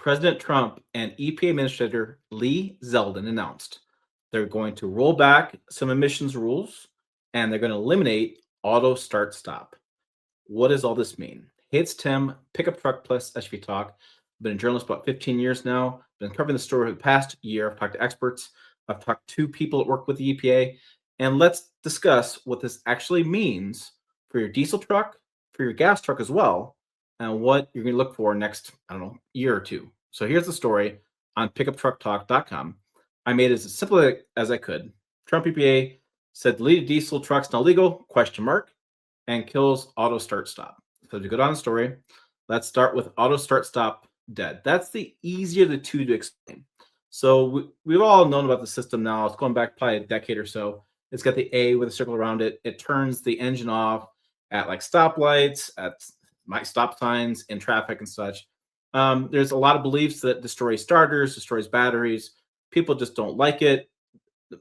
President Trump and EPA Administrator Lee Zeldin announced they're going to roll back some emissions rules and they're going to eliminate auto start stop. What does all this mean? Hey, it's Tim, Pickup Truck Plus SUV Talk. I've been a journalist about 15 years now. Been covering the story for the past year. I've talked to experts. I've talked to people that work with the EPA. And let's discuss what this actually means for your diesel truck, for your gas truck as well, and what you're going to look for next, year or two. So here's the story on pickuptrucktalk.com. I made it as simple as I could. Trump EPA said deleted diesel trucks now legal, ? And kills auto start stop. So to go down the story, let's start with auto start stop dead. That's the easier of the two to explain. So we've all known about the system now. It's going back probably a decade or so. It's got the A with a circle around it. It turns the engine off at like stoplights, at stop signs, in traffic and such. There's a lot of beliefs that destroys starters, destroys batteries. People just don't like it.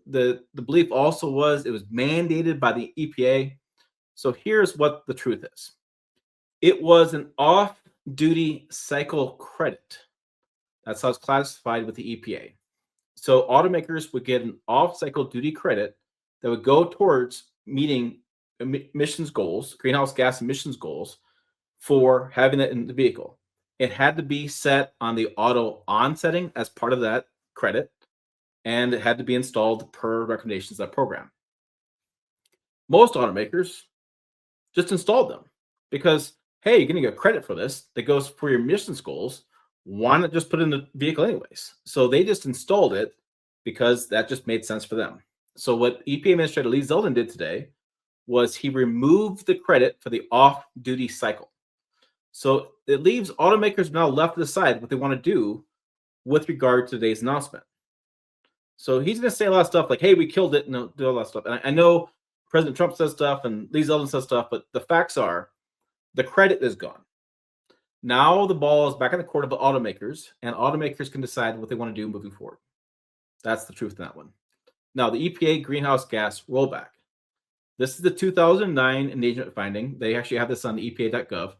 The belief also was it was mandated by the EPA. So here's what the truth is. It was an off-duty cycle credit. That's how it's classified with the EPA. So automakers would get an off-cycle duty credit that would go towards meeting emissions goals, greenhouse gas emissions goals, for having it in the vehicle. It had to be set on the auto on setting as part of that credit, and it had to be installed per recommendations of that program. Most automakers just installed them because, hey, you're going to get credit for this that goes for your emissions goals. Why not just put it in the vehicle anyways? So they just installed it because that just made sense for them. So what EPA Administrator Lee Zeldin did today was he removed the credit for the off-duty cycle. So it leaves automakers now left to decide what they want to do with regard to today's announcement. So he's going to say a lot of stuff like, hey, we killed it, and do all that stuff. And I know President Trump says stuff and Lee Zeldin says stuff, but the facts are the credit is gone. Now the ball is back in the court of the automakers, and automakers can decide what they want to do moving forward. That's the truth in that one. Now, the EPA greenhouse gas rollback. This is the 2009 endangerment finding. They actually have this on the EPA.gov,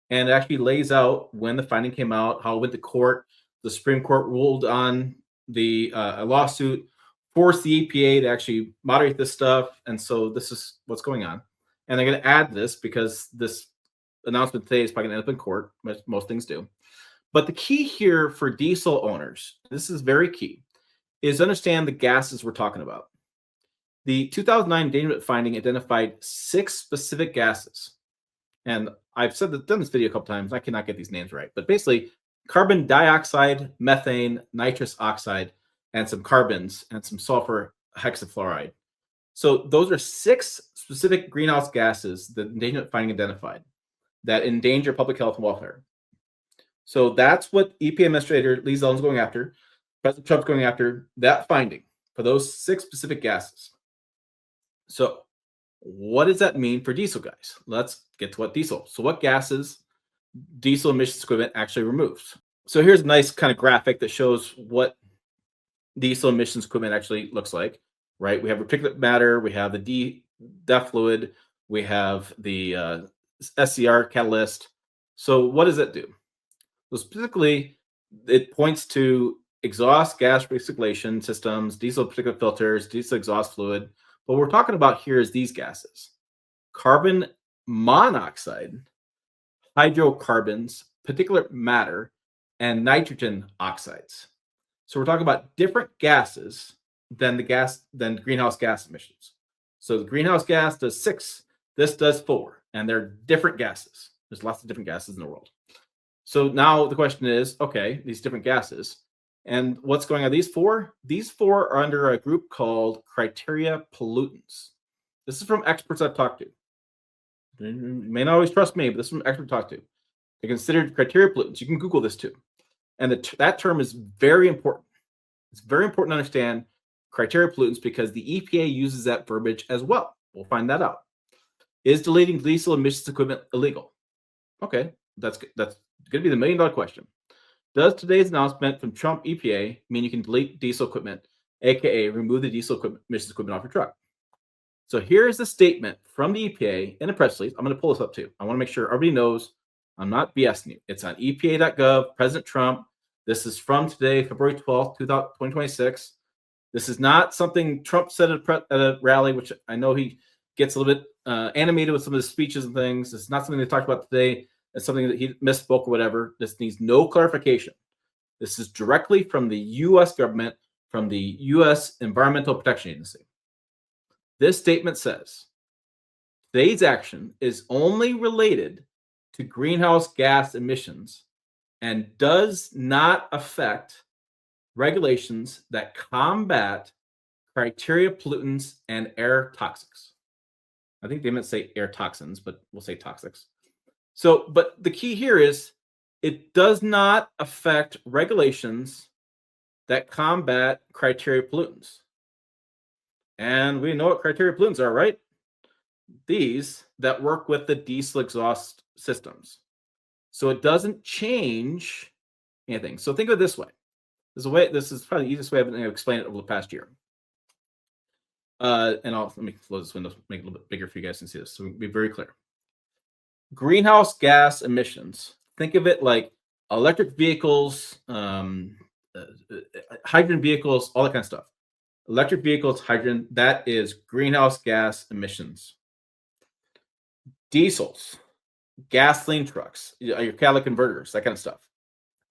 and it actually lays out when the finding came out, how it went to court. The Supreme Court ruled on the lawsuit, forced the EPA to actually moderate this stuff, and so this is what's going on. And they're going to add this because this announcement today is probably going to end up in court, as most things do. But the key here for diesel owners, this is very key, is understand the gases we're talking about. The 2009 endangerment finding identified 6 specific gases. And I've done this video a couple times. I cannot get these names right. But basically, carbon dioxide, methane, nitrous oxide, and some carbons, and some sulfur hexafluoride. So those are 6 specific greenhouse gases that endangerment finding identified that endanger public health and welfare. So that's what EPA Administrator Lee Zeldin's going after. President Trump's going after that finding for those 6 specific gases. So what does that mean for diesel, guys? Let's get to what diesel. So what gases diesel emissions equipment actually removes? So here's a nice kind of graphic that shows what diesel emissions equipment actually looks like, right? We have particulate matter, we have the DEF fluid, we have the SCR catalyst. So what does that do? So specifically, it points to exhaust gas recirculation systems, diesel particulate filters, diesel exhaust fluid. What we're talking about here is these gases: carbon monoxide, hydrocarbons, particulate matter, and nitrogen oxides. So we're talking about different gases than greenhouse gas emissions. So the greenhouse gas does 6, this does 4, and they're different gases. There's lots of different gases in the world. So now the question is, okay, these different gases, and what's going on? These 4 are under a group called criteria pollutants. This is from experts I've talked to. You may not always trust me, but this is from experts I've talked to. They're considered criteria pollutants. You can Google this too. And that term is very important. It's very important to understand criteria pollutants because the EPA uses that verbiage as well. We'll find that out. Is deleting diesel emissions equipment illegal? Okay, that's going to be the $1 million question. Does today's announcement from Trump EPA mean you can delete diesel equipment, aka remove the diesel emissions equipment off your truck? So here's the statement from the EPA in a press release. I'm going to pull this up too. I want to make sure everybody knows I'm not BSing you. It's on EPA.gov, President Trump. This is from today, February 12th, 2026. This is not something Trump said at a rally, which I know he gets a little bit animated with some of his speeches and things. It's not something they talked about today. It's something that he misspoke or whatever. This needs no clarification. This is directly from the U.S. government, from the U.S. Environmental Protection Agency. This statement says, today's action is only related to greenhouse gas emissions and does not affect regulations that combat criteria pollutants and air toxics. I think they meant to say air toxins, but we'll say toxics. So, but the key here is it does not affect regulations that combat criteria pollutants. And we know what criteria pollutants are, right? These that work with the diesel exhaust systems. So it doesn't change anything. So think of it this way. This is probably the easiest way I've been able to explain it over the past year. And let me close this window, make it a little bit bigger for you guys to see this. So be very clear. Greenhouse gas emissions. Think of it like electric vehicles, hydrogen vehicles, all that kind of stuff. Electric vehicles, hydrogen, that is greenhouse gas emissions. Diesels, gasoline trucks, your catalytic converters, that kind of stuff,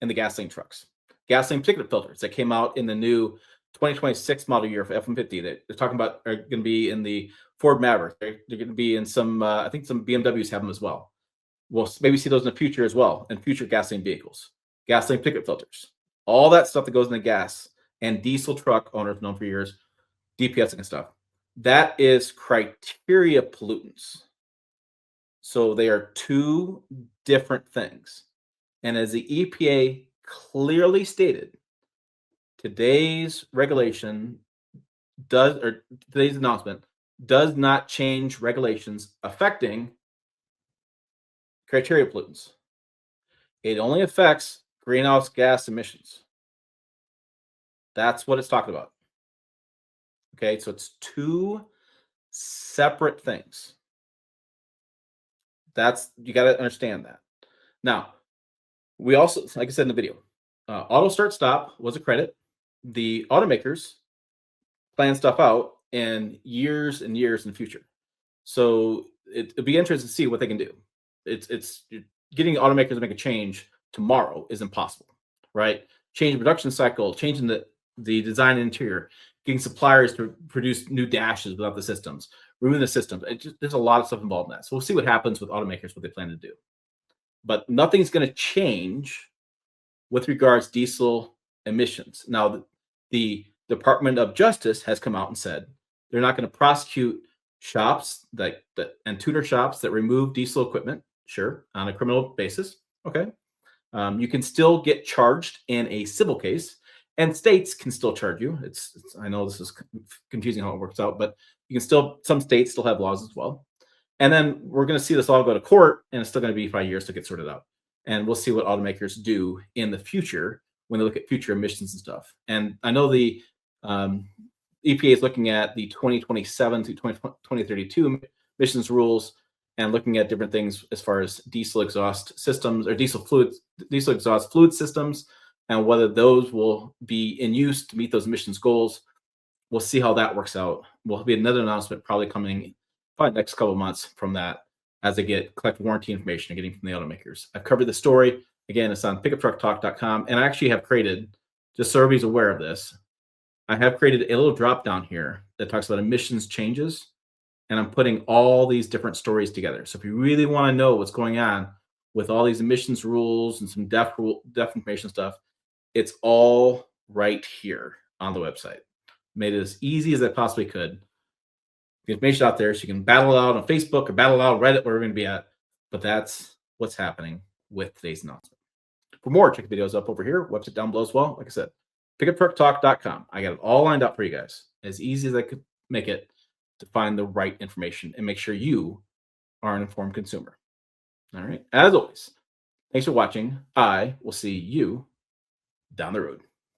and the gasoline trucks. Gasoline particulate filters that came out in the new 2026 model year for F-150 that they're talking about are going to be in the Ford Maverick. They're going to be in some, I think some BMWs have them as well. We'll maybe see those in the future as well, in future gasoline vehicles. Gasoline particulate filters, all that stuff that goes in the gas, and diesel truck owners known for years, DPS and stuff. That is criteria pollutants. So they are two different things. And as the EPA clearly stated, today's regulation today's announcement does not change regulations affecting criteria pollutants. It only affects greenhouse gas emissions. That's what it's talking about. Okay, so it's two separate things. You got to understand that. Now, we also, like I said in the video, auto start stop was a credit. The automakers plan stuff out in years and years in the future. So it'd be interesting to see what they can do. It's getting automakers to make a change tomorrow is impossible, right? Changing production cycle, changing the design and interior, getting suppliers to produce new dashes without the systems, ruin the systems. There's a lot of stuff involved in that. So we'll see what happens with automakers, what they plan to do. But nothing's going to change with regards to diesel emissions. Now, the Department of Justice has come out and said they're not going to prosecute shops and tuner shops that remove diesel equipment, sure, on a criminal basis. Okay. You can still get charged in a civil case, and states can still charge you. I know this is confusing how it works out, but some states still have laws as well. And then we're going to see this all go to court, and it's still going to be 5 years to get sorted out. And we'll see what automakers do in the future when they look at future emissions and stuff. And I know the EPA is looking at the 2027 to 2032 emissions rules and looking at different things as far as diesel exhaust systems or diesel exhaust fluid systems, and whether those will be in use to meet those emissions goals. We'll see how that works out. Will be another announcement probably coming probably next couple of months from that as they collect warranty information and getting from the automakers. I've covered the story. Again, it's on pickuptrucktalk.com. And I actually have created, just so everybody's aware of this, I have created a little drop down here that talks about emissions changes. And I'm putting all these different stories together. So if you really want to know what's going on with all these emissions rules and some DEF information stuff, it's all right here on the website. Made it as easy as I possibly could. The information out there so you can battle it out on Facebook or battle it out on Reddit, where we're going to be at. But that's what's happening with today's announcement. For more, check the videos up over here. Website down below as well. Like I said, pickuptrucktalk.com. I got it all lined up for you guys. As easy as I could make it to find the right information and make sure you are an informed consumer. All right. As always, thanks for watching. I will see you down the road.